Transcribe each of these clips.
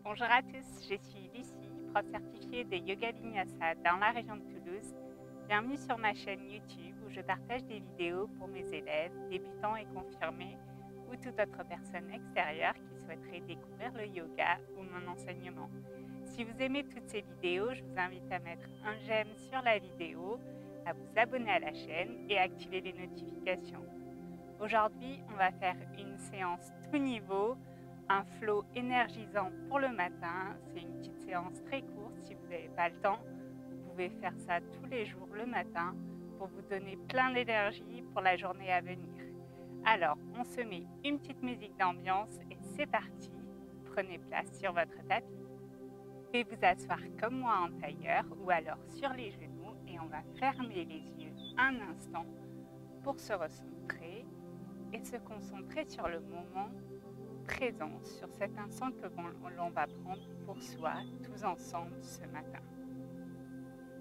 Bonjour à tous, je suis Lucie, prof certifiée de Yoga Vinyasa dans la région de Toulouse. Bienvenue sur ma chaîne YouTube où je partage des vidéos pour mes élèves, débutants et confirmés, ou toute autre personne extérieure qui souhaiterait découvrir le yoga ou mon enseignement. Si vous aimez toutes ces vidéos, je vous invite à mettre un j'aime sur la vidéo, à vous abonner à la chaîne et à activer les notifications. Aujourd'hui, on va faire une séance tout niveau, un flow énergisant pour le matin. C'est une petite séance très courte. Si vous n'avez pas le temps, vous pouvez faire ça tous les jours le matin pour vous donner plein d'énergie pour la journée à venir. Alors, on se met une petite musique d'ambiance et c'est parti. Prenez place sur votre tapis. Vous pouvez vous asseoir comme moi en tailleur ou alors sur les genoux et on va fermer les yeux un instant pour se recentrer et se concentrer sur le moment présent, sur cet instant que l'on va prendre pour soi, tous ensemble ce matin.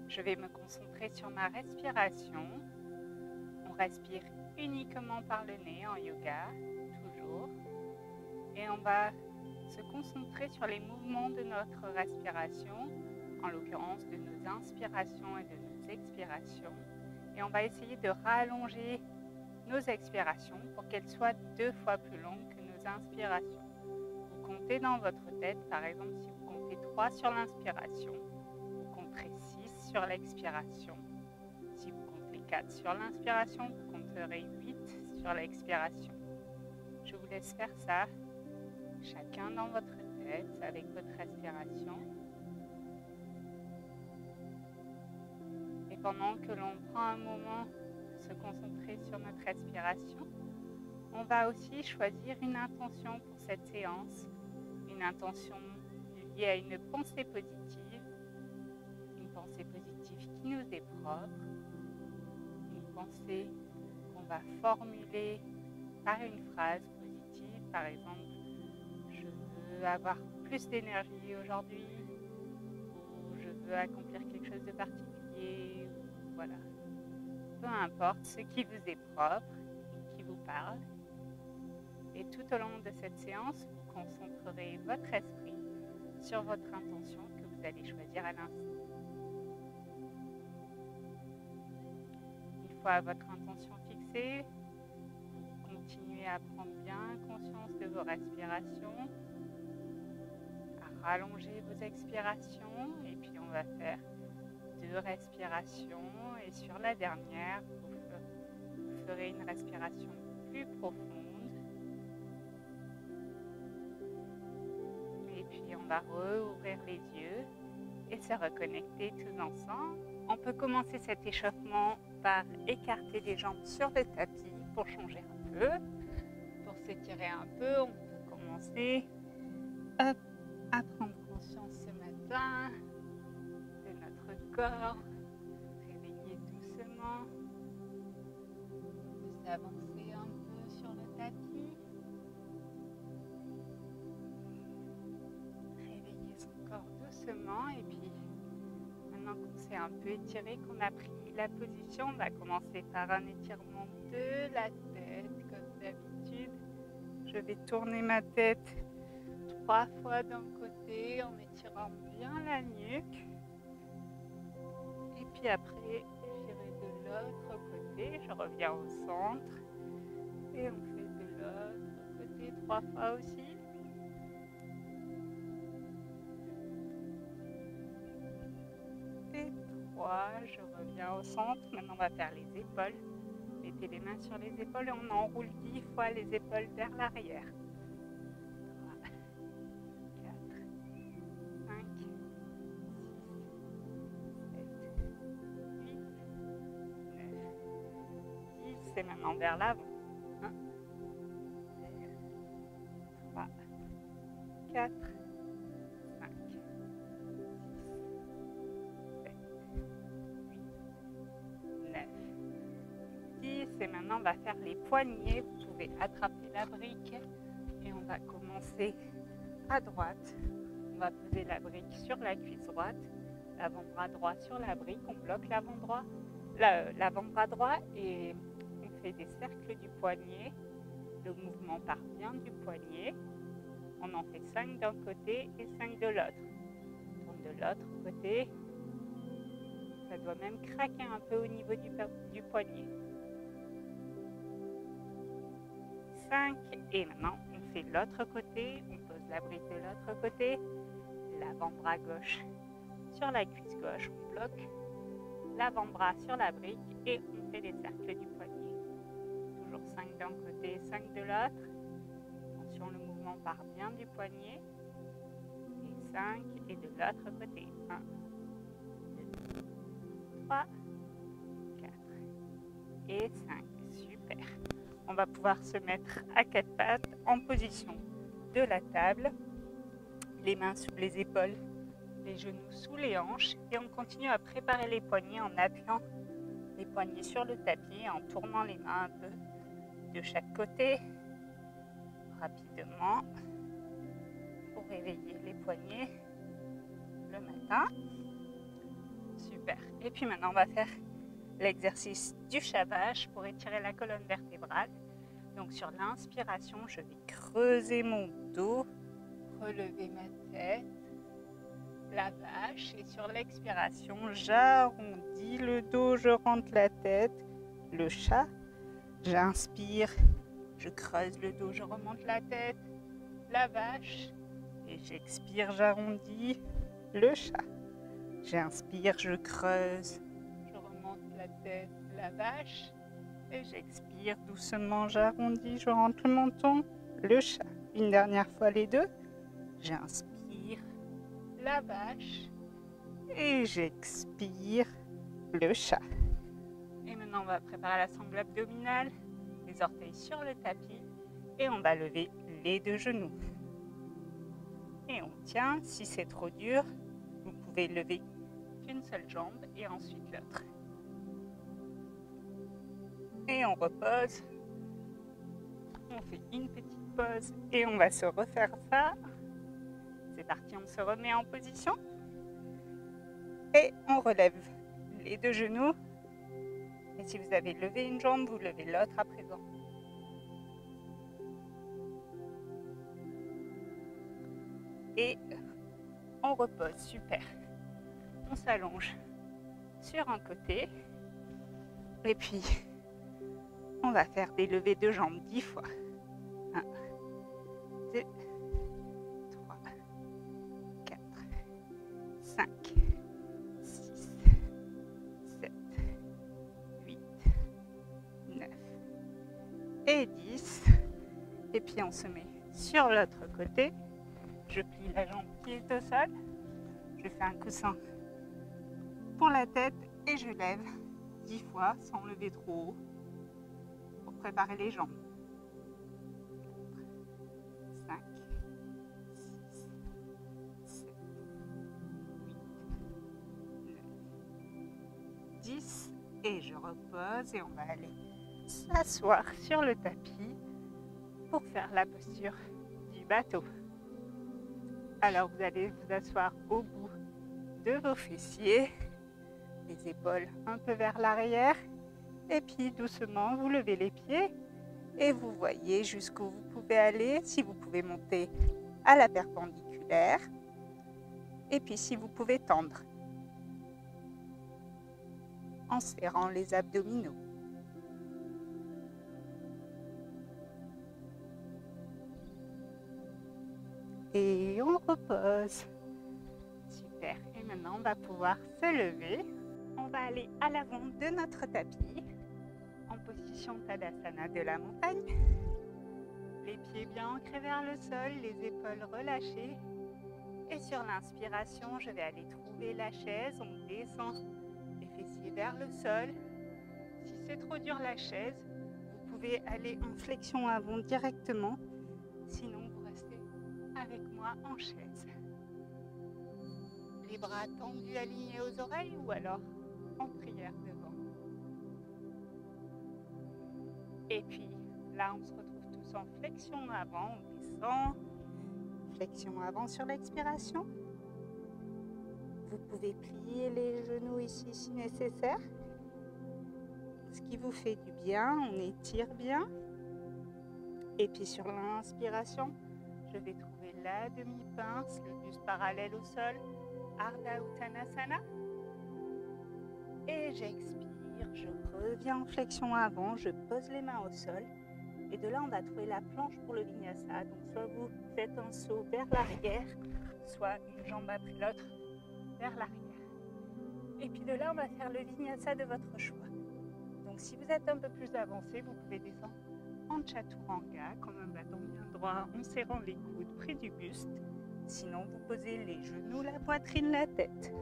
Je vais me concentrer sur ma respiration. On respire uniquement par le nez en yoga, toujours. Et on va se concentrer sur les mouvements de notre respiration, en l'occurrence de nos inspirations et de nos expirations. Et on va essayer de rallonger nos expirations pour qu'elles soient 2 fois plus longues que nos inspirations. Vous comptez dans votre tête, par exemple, si vous comptez 3 sur l'inspiration, vous compterez 6 sur l'expiration. Si vous comptez 4 sur l'inspiration, vous compterez 8 sur l'expiration. Je vous laisse faire ça, chacun dans votre tête, avec votre respiration. Et pendant que l'on prend un moment se concentrer sur notre respiration, on va aussi choisir une intention pour cette séance, une intention liée à une pensée positive qui nous est propre, une pensée qu'on va formuler par une phrase positive, par exemple « je veux avoir plus d'énergie aujourd'hui » ou « je veux accomplir quelque chose de particulier » ou voilà. Peu importe ce qui vous est propre, qui vous parle. Et tout au long de cette séance, vous concentrerez votre esprit sur votre intention que vous allez choisir à l'instant. Une fois votre intention fixée, vous continuez à prendre bien conscience de vos respirations, à rallonger vos expirations, et puis on va faire 2 respirations, et sur la dernière, vous ferez une respiration plus profonde. Et puis on va rouvrir les yeux et se reconnecter tous ensemble. On peut commencer cet échauffement par écarter les jambes sur le tapis pour changer un peu. Pour s'étirer un peu, on peut commencer à prendre conscience ce matin de notre corps. Réveiller doucement, de s'avancer un peu sur le tapis. Réveiller son corps doucement et puis maintenant qu'on s'est un peu étiré, qu'on a pris la position, on va commencer par un étirement de la tête comme d'habitude. Je vais tourner ma tête 3 fois d'un côté en étirant bien la nuque. Et puis après, j'irai de l'autre côté, je reviens au centre. Et on fait de l'autre côté 3 fois aussi. Et 3, je reviens au centre. Maintenant, on va faire les épaules. Mettez les mains sur les épaules et on enroule 10 fois les épaules vers l'arrière. 3, 4, 5, 6, 7, 8, 9, 10. Et maintenant vers l'avant. 1, 2, 3, 4, 5, 6, 7, 8, 9, 10. Et maintenant, on va faire les poignets. Vous pouvez attraper la brique et on va commencer à droite. On va poser la brique sur la cuisse droite, l'avant-bras droit sur la brique. On bloque l'avant-bras droit et on fait des cercles du poignet. Le mouvement part bien du poignet. On en fait 5 d'un côté et 5 de l'autre. On tourne de l'autre côté. Ça doit même craquer un peu au niveau du poignet. 5. Et maintenant, on fait l'autre côté. On pose la brique de l'autre côté. L'avant-bras gauche sur la cuisse gauche. On bloque l'avant-bras sur la brique et on fait des cercles du poignet. Toujours 5 d'un côté, 5 de l'autre. Attention, le mouvement part bien du poignet. Et 5 et de l'autre côté. 1, 2, 3, 4 et 5. Super. On va pouvoir se mettre à 4 pattes en position de la table. Les mains sous les épaules, les genoux sous les hanches. Et on continue à préparer les poignets en appuyant les poignets sur le tapis, en tournant les mains un peu de chaque côté, rapidement, pour réveiller les poignets le matin. Super. Et puis maintenant, on va faire l'exercice du chat vache pour étirer la colonne vertébrale. Donc sur l'inspiration, je vais creuser mon dos, relever ma tête, la vache, et sur l'expiration, j'arrondis le dos, je rentre la tête, le chat. J'inspire, je creuse le dos, je remonte la tête, la vache, et j'expire, j'arrondis le chat. J'inspire, je creuse, je remonte la tête, la vache, et j'expire doucement, j'arrondis, je rentre le menton, le chat. Une dernière fois les deux. J'inspire, la vache, et j'expire, le chat. Et maintenant, on va préparer la sangle abdominale, les orteils sur le tapis, et on va lever les deux genoux. Et on tient. Si c'est trop dur, vous pouvez lever qu'une seule jambe et ensuite l'autre. Et on repose. On fait une petite pause et on va se refaire ça. C'est parti, on se remet en position. Et on relève les deux genoux. Et si vous avez levé une jambe, vous levez l'autre à présent. Et on repose, super. On s'allonge sur un côté. Et puis, on va faire des levées de jambes 10 fois. 1, 2, 3, 4, 5, 6, 7, 8, 9 et 10. Et puis on se met sur l'autre côté. Je plie la jambe qui est au sol. Je fais un coussin pour la tête et je lève 10 fois sans lever trop haut pour préparer les jambes. 4, 5, 6, 7, 8, 9, 10 et je repose et on va aller s'asseoir sur le tapis pour faire la posture du bateau. Alors vous allez vous asseoir au bout de vos fessiers, les épaules un peu vers l'arrière, et puis doucement vous levez les pieds et vous voyez jusqu'où vous pouvez aller, si vous pouvez monter à la perpendiculaire, et puis si vous pouvez tendre en serrant les abdominaux. Et on repose. Super. Et maintenant, on va pouvoir se lever. On va aller à l'avant de notre tapis, en position Tadasana de la montagne. Les pieds bien ancrés vers le sol, les épaules relâchées. Et sur l'inspiration, je vais aller trouver la chaise. On descend les fessiers vers le sol. Si c'est trop dur la chaise, vous pouvez aller en flexion avant directement. Sinon, vous restez avec moi en chaise. Les bras tendus, alignés aux oreilles ou alors en prière devant. Et puis là, on se retrouve tous en flexion avant, on descend. Flexion avant sur l'expiration. Vous pouvez plier les genoux ici si nécessaire. Ce qui vous fait du bien, on étire bien. Et puis sur l'inspiration, Je vais trouver la demi-pince, le buste parallèle au sol, Ardha Uttanasana. Et j'expire, je reviens en flexion avant, je pose les mains au sol. Et de là, on va trouver la planche pour le vinyasa. Donc, soit vous faites un saut vers l'arrière, soit une jambe après l'autre vers l'arrière. Et puis de là, on va faire le vinyasa de votre choix. Donc, si vous êtes un peu plus avancé, vous pouvez descendre en chaturanga, comme un bâton bien droit, en serrant les coudes près du buste. Sinon, vous posez les genoux, la poitrine, la tête.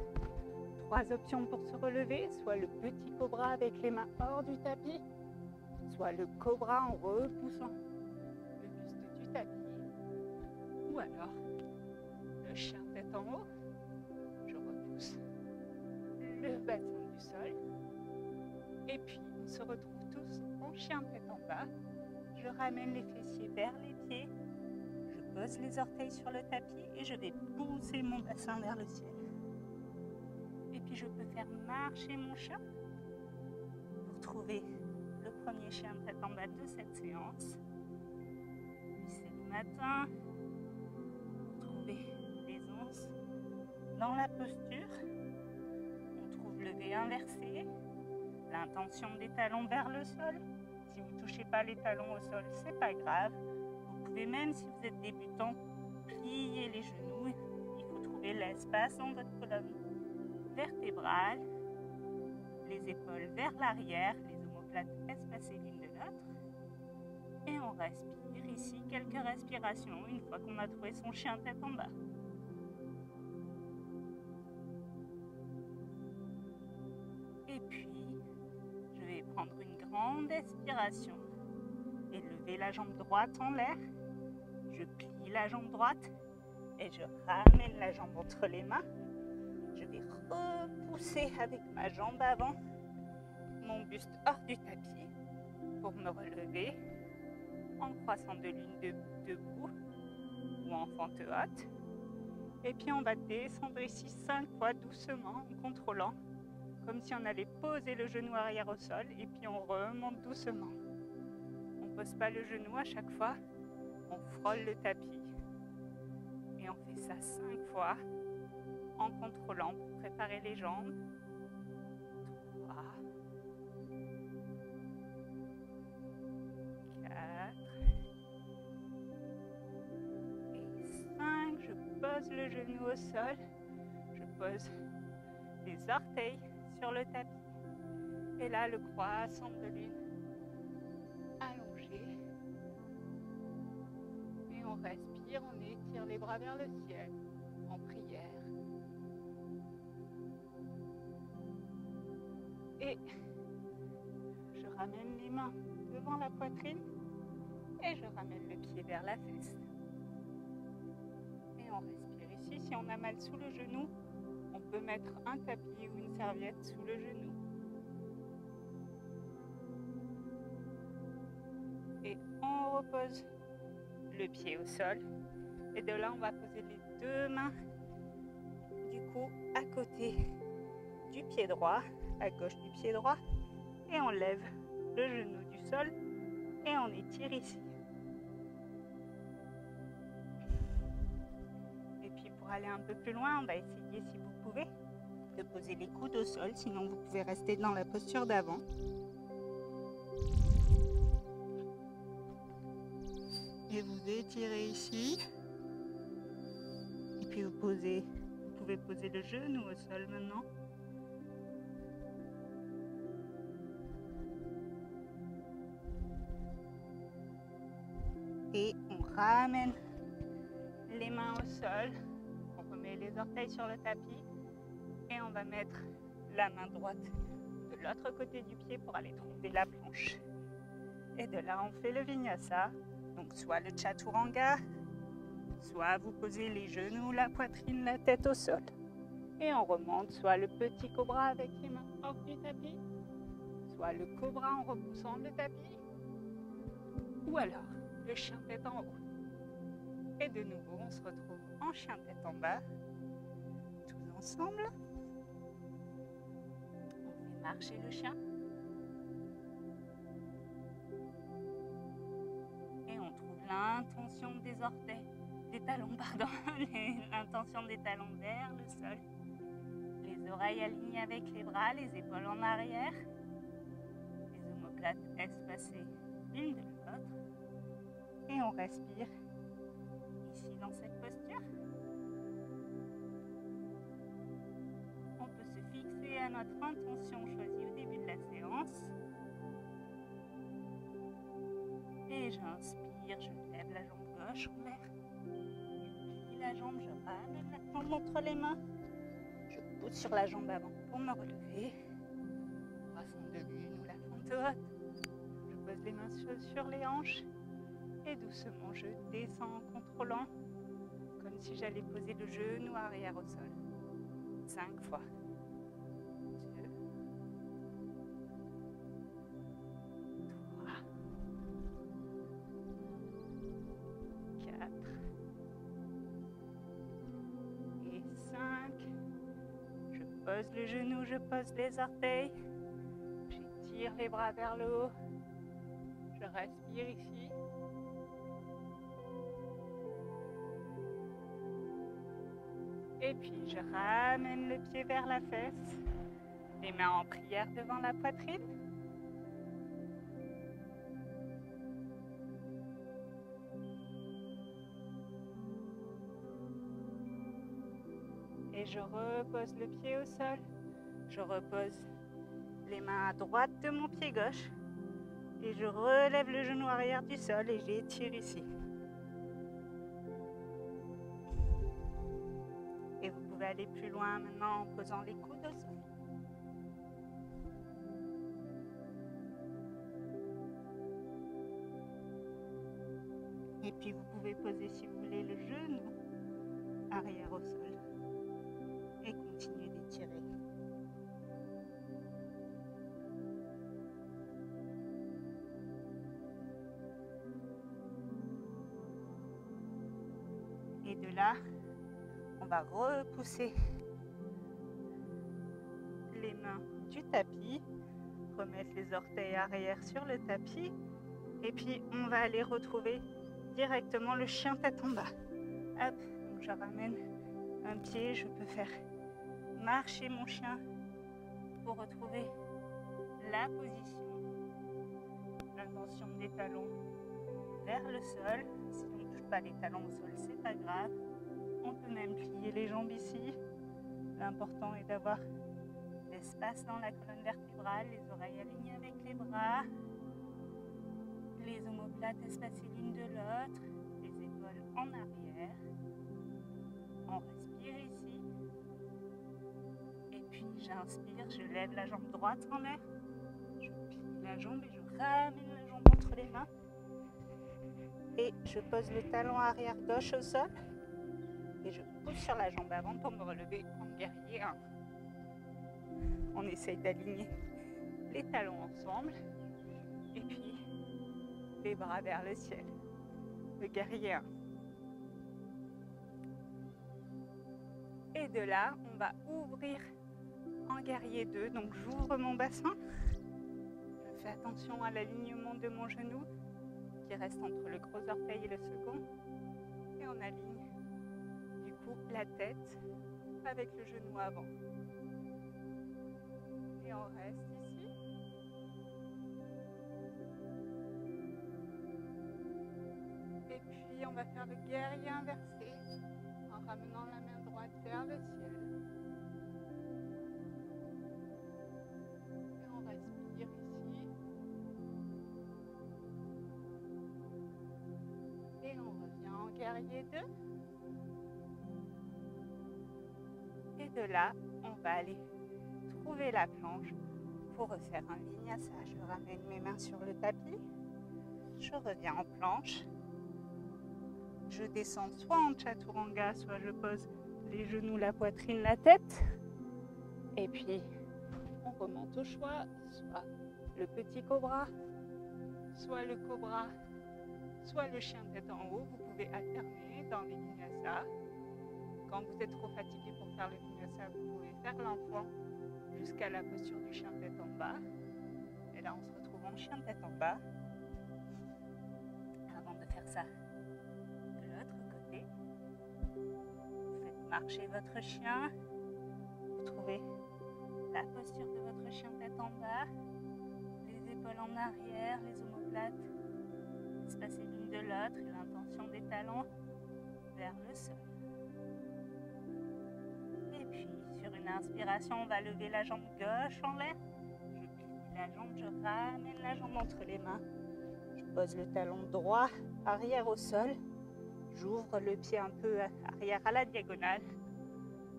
3 options pour se relever, soit le petit cobra avec les mains hors du tapis, soit le cobra en repoussant le buste du tapis, ou alors le chien tête en haut, je repousse le bassin du sol, et puis on se retrouve tous en chien tête en bas. Je ramène les fessiers vers les pieds, je pose les orteils sur le tapis et je vais pousser mon bassin vers le ciel. Et puis je peux faire marcher mon chien pour trouver le premier chien tête en bas de cette séance. Puis c'est le matin, pour trouver l'aisance dans la posture. On trouve le V inversé, l'intention des talons vers le sol. Si vous ne touchez pas les talons au sol, c'est pas grave. Vous pouvez même, si vous êtes débutant, plier les genoux. Il faut trouver l'espace dans votre colonne vertébrale, les épaules vers l'arrière, les omoplates espacées l'une de l'autre. Et on respire ici quelques respirations une fois qu'on a trouvé son chien tête en bas. Et puis, je vais prendre une grande expiration et lever la jambe droite en l'air. Je plie la jambe droite et je ramène la jambe entre les mains. Je vais repousser avec ma jambe avant mon buste hors du tapis pour me relever en croissant de lune debout ou en fente haute. Et puis on va descendre ici 5 fois doucement en contrôlant, comme si on allait poser le genou arrière au sol et puis on remonte doucement. On ne pose pas le genou à chaque fois, on frôle le tapis et on fait ça 5 fois en contrôlant pour préparer les jambes. 3, 4 et 5. Je pose le genou au sol, je pose les orteils sur le tapis. Et là, le croissant de lune allongé. Et on respire, on étire les bras vers le ciel en prière. Et je ramène les mains devant la poitrine et je ramène le pied vers la fesse. Et on respire ici. Si on a mal sous le genou, on peut mettre un tapis ou une serviette sous le genou. Et on repose le pied au sol. Et de là, on va poser les 2 mains du coup à côté du pied droit, à gauche du pied droit. Et on lève le genou du sol et on étire ici. Et puis pour aller un peu plus loin, on va essayer, si vous pouvez, de poser les coudes au sol. Sinon, vous pouvez rester dans la posture d'avant. Et vous étirez ici. Et puis vous pouvez poser le genou au sol maintenant. Et on ramène les mains au sol. On remet les orteils sur le tapis. Et on va mettre la main droite de l'autre côté du pied pour aller trouver la planche. Et de là, on fait le vinyasa. Donc soit le chaturanga, soit vous posez les genoux, la poitrine, la tête au sol. Et on remonte soit le petit cobra avec les mains hors du tapis, soit le cobra en repoussant le tapis, ou alors le chien tête en haut. Et de nouveau, on se retrouve en chien tête en bas, tous ensemble. On fait marcher le chien. Et on trouve l'intention des orteils des talons, pardon, l'intention des talons vers le sol. Les oreilles alignées avec les bras, les épaules en arrière. Les omoplates espacées l'une de l'autre. Et on respire ici dans cette posture. On peut se fixer à notre intention choisie au début de la séance. Et j'inspire, je lève la jambe gauche en l'air. Je plie la jambe, je ramène la jambe entre les mains. Je pousse sur la jambe avant pour me relever. Croissant de lune ou la fente haute. Je pose les mains sur les hanches. Et doucement, je descends en contrôlant, comme si j'allais poser le genou arrière au sol. 5 fois. 2, 3, 4 et 5. Je pose le genou, je pose les orteils. J'étire les bras vers le haut. Je respire ici. Et puis je ramène le pied vers la fesse, les mains en prière devant la poitrine. Et je repose le pied au sol. Je repose les mains à droite de mon pied gauche. Et je relève le genou arrière du sol et j'étire ici. Et vous pouvez aller plus loin maintenant en posant les coudes au sol. Et puis vous pouvez poser, si vous voulez, le genou arrière au sol. Et continuer d'étirer. Et de là, on va repousser les mains du tapis, remettre les orteils arrière sur le tapis et puis on va aller retrouver directement le chien tête en bas. Hop, donc je ramène un pied, je peux faire marcher mon chien pour retrouver la position. L'intention des talons vers le sol. Si on ne touche pas les talons au sol, c'est pas grave. On peut même plier les jambes ici. L'important est d'avoir l'espace dans la colonne vertébrale, les oreilles alignées avec les bras, les omoplates espacées l'une de l'autre, les épaules en arrière. On respire ici. Et puis j'inspire, je lève la jambe droite en l'air. Je plie la jambe et je ramène la jambe entre les mains. Et je pose le talon arrière gauche au sol. Et je pousse sur la jambe avant pour me relever en guerrier 1. On essaye d'aligner les talons ensemble. Et puis, les bras vers le ciel. Le guerrier 1. Et de là, on va ouvrir en guerrier 2. Donc, j'ouvre mon bassin. Je fais attention à l'alignement de mon genou qui reste entre le gros orteil et le second. Et on aligne la tête avec le genou avant. Et on reste ici. Et puis on va faire le guerrier inversé en ramenant la main droite vers le ciel. Et on respire ici. Et on revient en guerrier 2. Et de là, on va aller trouver la planche pour refaire un vinyasa. Je ramène mes mains sur le tapis. Je reviens en planche. Je descends soit en chaturanga, soit je pose les genoux, la poitrine, la tête. Et puis, on remonte au choix, soit le petit cobra, soit le cobra, soit le chien tête en haut. Vous pouvez alterner dans les vinyasas. Quand vous êtes trop fatigué pour faire le vinyasa, vous pouvez faire l'enfant jusqu'à la posture du chien tête en bas. Et là, on se retrouve en chien tête en bas. Avant de faire ça de l'autre côté, marchez votre chien. Vous trouvez la posture de votre chien tête en bas, les épaules en arrière, les omoplates espacées l'une de l'autre et l'intention des talons vers le sol. Et puis, sur une inspiration, on va lever la jambe gauche en l'air. Je plie la jambe, je ramène la jambe entre les mains. Je pose le talon droit, arrière au sol. J'ouvre le pied un peu arrière à la diagonale.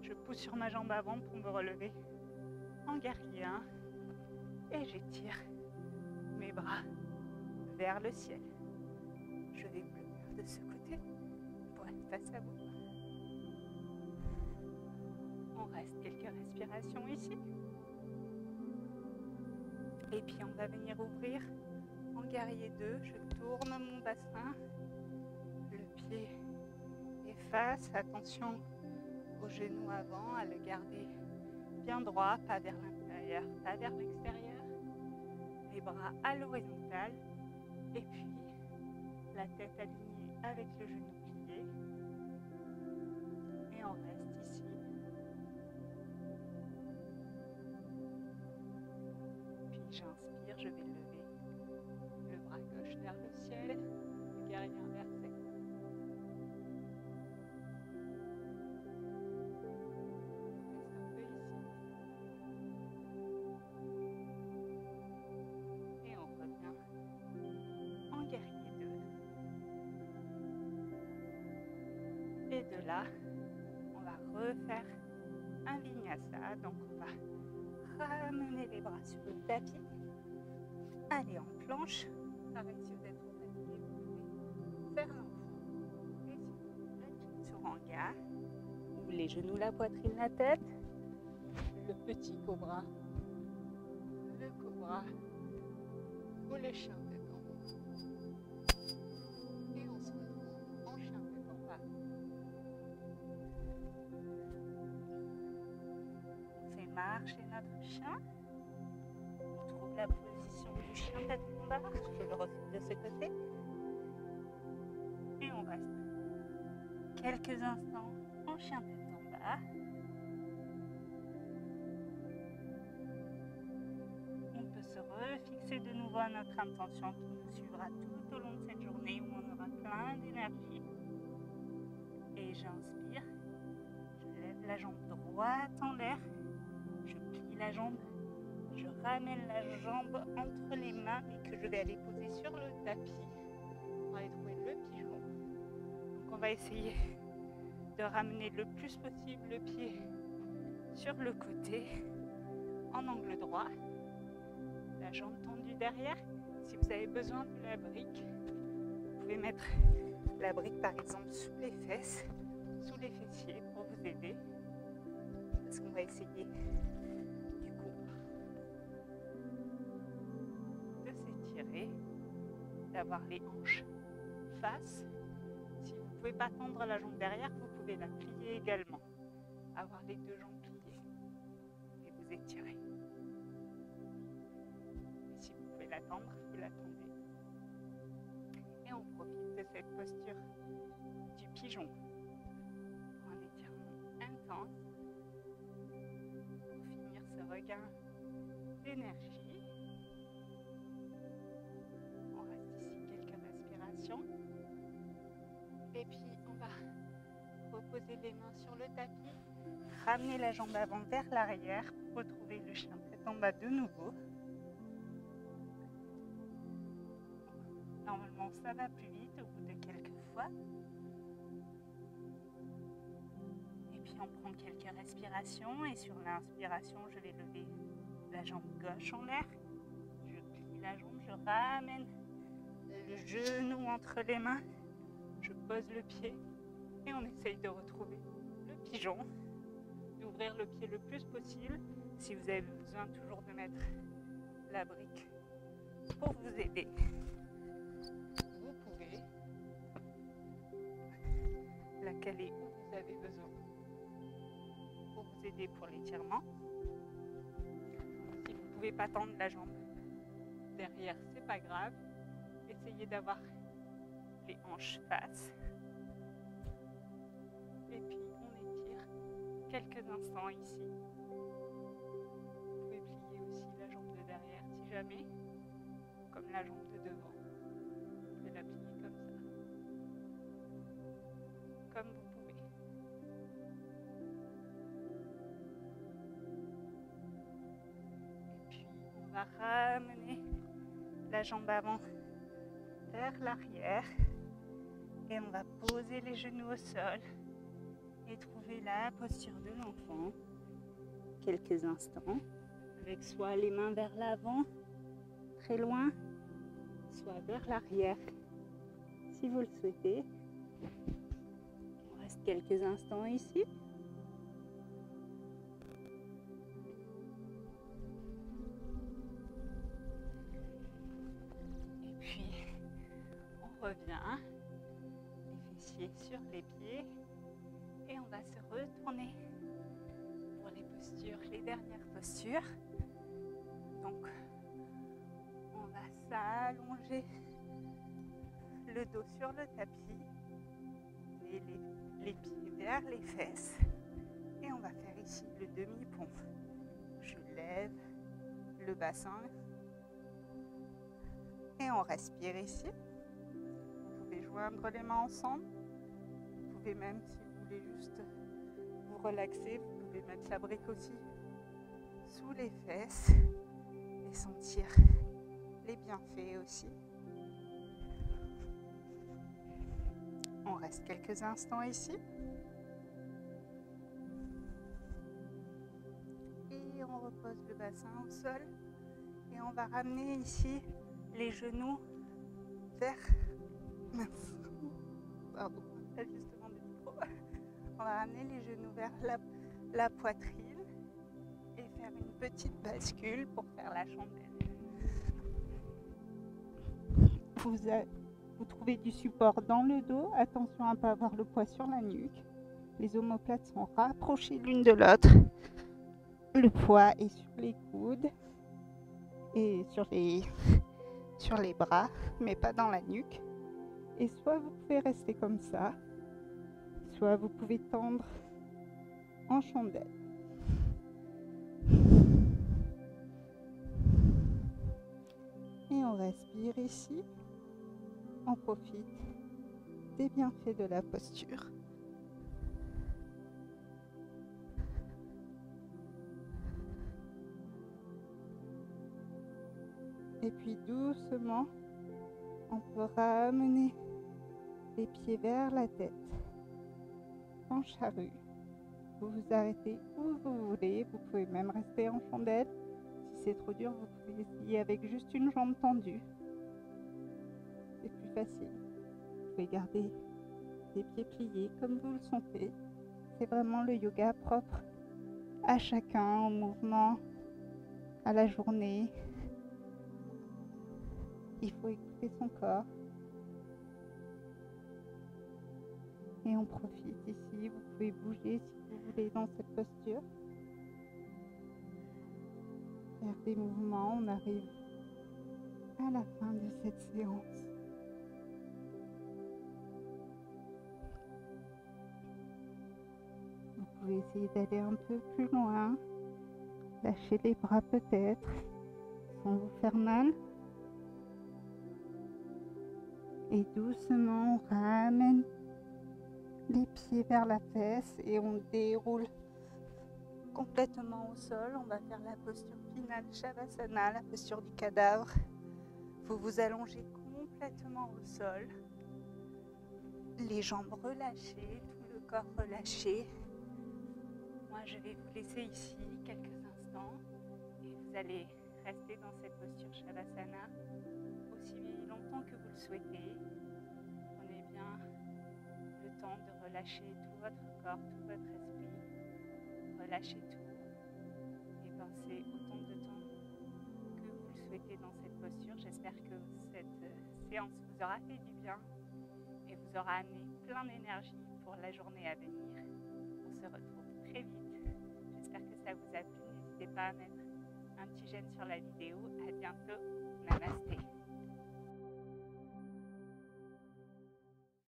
Je pousse sur ma jambe avant pour me relever en guerrier 1. Et j'étire mes bras vers le ciel. Je vais vous le faire de ce côté pour être face à vous. On reste quelques respirations ici. Et puis on va venir ouvrir en guerrier 2. Je tourne mon bassin. Le pied est face. Attention au genou avant, à le garder bien droit, pas vers l'intérieur, pas vers l'extérieur. Les bras à l'horizontale. Et puis la tête alignée avec le genou plié. Et on reste ici. Puis j'inspire, je vais lever le bras gauche vers le ciel, le guerrier inversé. Reste un peu ici. Et on revient en guerrier 2. Et de là, on va refaire un vinyasa. Donc on va ramener les bras sur le tapis. Aller en planche. Pareil, si vous êtes trop fatigué, vous pouvez faire l'enfant. Et si vous êtes sur Anga, ou les genoux, la poitrine, la tête, le petit cobra, le cobra, ou le chien tête en haut. Et on se retrouve en chien tête en bas. On fait marcher notre chien. On trouve la position du chien tête en bas. Je le refais de ce côté. Et on reste quelques instants en chien tête en bas. On peut se refixer de nouveau à notre intention qui nous suivra tout au long de cette journée où on aura plein d'énergie. Et j'inspire. Je lève la jambe droite en l'air. Je plie la jambe. Je ramène la jambe entre les mains et que je vais aller poser sur le tapis. On va aller trouver le pigeon. Donc on va essayer de ramener le plus possible le pied sur le côté en angle droit. La jambe tendue derrière. Si vous avez besoin de la brique, vous pouvez mettre la brique par exemple sous les fesses, sous les fessiers pour vous aider. Parce qu'on va essayer d'avoir les hanches face. Si vous ne pouvez pas tendre la jambe derrière, vous pouvez la plier également. Avoir les deux jambes pliées et vous étirez. Et si vous pouvez la tendre, vous la tendez. Et on profite de cette posture du pigeon pour un étirement intense pour finir ce regain d'énergie. Et puis on va reposer les mains sur le tapis, ramener la jambe avant vers l'arrière pour retrouver le chien tête en bas de nouveau. Normalement ça va plus vite au bout de quelques fois. Et puis on prend quelques respirations et sur l'inspiration je vais lever la jambe gauche en l'air. Je plie la jambe, je ramène le genou entre les mains, je pose le pied et on essaye de retrouver le pigeon, d'ouvrir le pied le plus possible. Si vous avez besoin toujours de mettre la brique pour vous aider, vous pouvez la caler où vous avez besoin pour vous aider pour l'étirement. Si vous ne pouvez pas tendre la jambe derrière, c'est pas grave. Essayez d'avoir les hanches face. Et puis on étire quelques instants ici. Vous pouvez plier aussi la jambe de derrière si jamais, comme la jambe de devant. Vous pouvez la plier comme ça, comme vous pouvez. Et puis on va ramener la jambe avant vers l'arrière et on va poser les genoux au sol et trouver la posture de l'enfant quelques instants avec soit les mains vers l'avant très loin, soit vers l'arrière si vous le souhaitez. On reste quelques instants ici. Et puis on revient, les fessiers sur les pieds et on va se retourner pour les postures, les dernières postures. Donc on va s'allonger le dos sur le tapis et les pieds vers les fesses et on va faire ici le demi-pont. Je lève le bassin et on respire ici. Vous pouvez joindre les mains ensemble. Vous pouvez même, si vous voulez juste vous relaxer, vous pouvez mettre la brique aussi sous les fesses et sentir les bienfaits aussi. On reste quelques instants ici. Et on repose le bassin au sol. Et on va ramener ici les genoux vers... Pardon, ajustement du micro. On va ramener les genoux vers la poitrine et faire une petite bascule pour faire la chandelle. Vous trouvez du support dans le dos. Attention à ne pas avoir le poids sur la nuque. Les omoplates sont rapprochées l'une de l'autre. Le poids est sur les coudes et sur les bras, mais pas dans la nuque. Et soit vous pouvez rester comme ça, soit vous pouvez tendre en chandelle. Et on respire ici. On profite des bienfaits de la posture. Et puis doucement, on peut ramener les pieds vers la tête en charrue. Vous vous arrêtez où vous voulez. Vous pouvez même rester en chandelle. Si c'est trop dur, vous pouvez essayer avec juste une jambe tendue. C'est plus facile. Vous pouvez garder les pieds pliés comme vous le sentez. C'est vraiment le yoga propre à chacun, au mouvement, à la journée. Il faut écouter son corps. Et on profite ici. Vous pouvez bouger si vous voulez dans cette posture. Faire des mouvements. On arrive à la fin de cette séance. Vous pouvez essayer d'aller un peu plus loin. Lâcher les bras peut-être, sans vous faire mal. Et doucement, on ramène les pieds vers la fesse et on déroule complètement au sol. On va faire la posture finale Shavasana, la posture du cadavre. Vous vous allongez complètement au sol. Les jambes relâchées, tout le corps relâché. Moi, je vais vous laisser ici quelques instants et vous allez rester dans cette posture Shavasana aussi longtemps que vous le souhaitez. Prenez bien le temps de relâcher tout votre corps, tout votre esprit. Relâchez tout et pensez autant de temps que vous le souhaitez dans cette posture. J'espère que cette séance vous aura fait du bien et vous aura amené plein d'énergie pour la journée à venir. On se retrouve très vite. J'espère que ça vous a plu. N'hésitez pas à mettre un petit j'aime sur la vidéo. À bientôt. Namasté.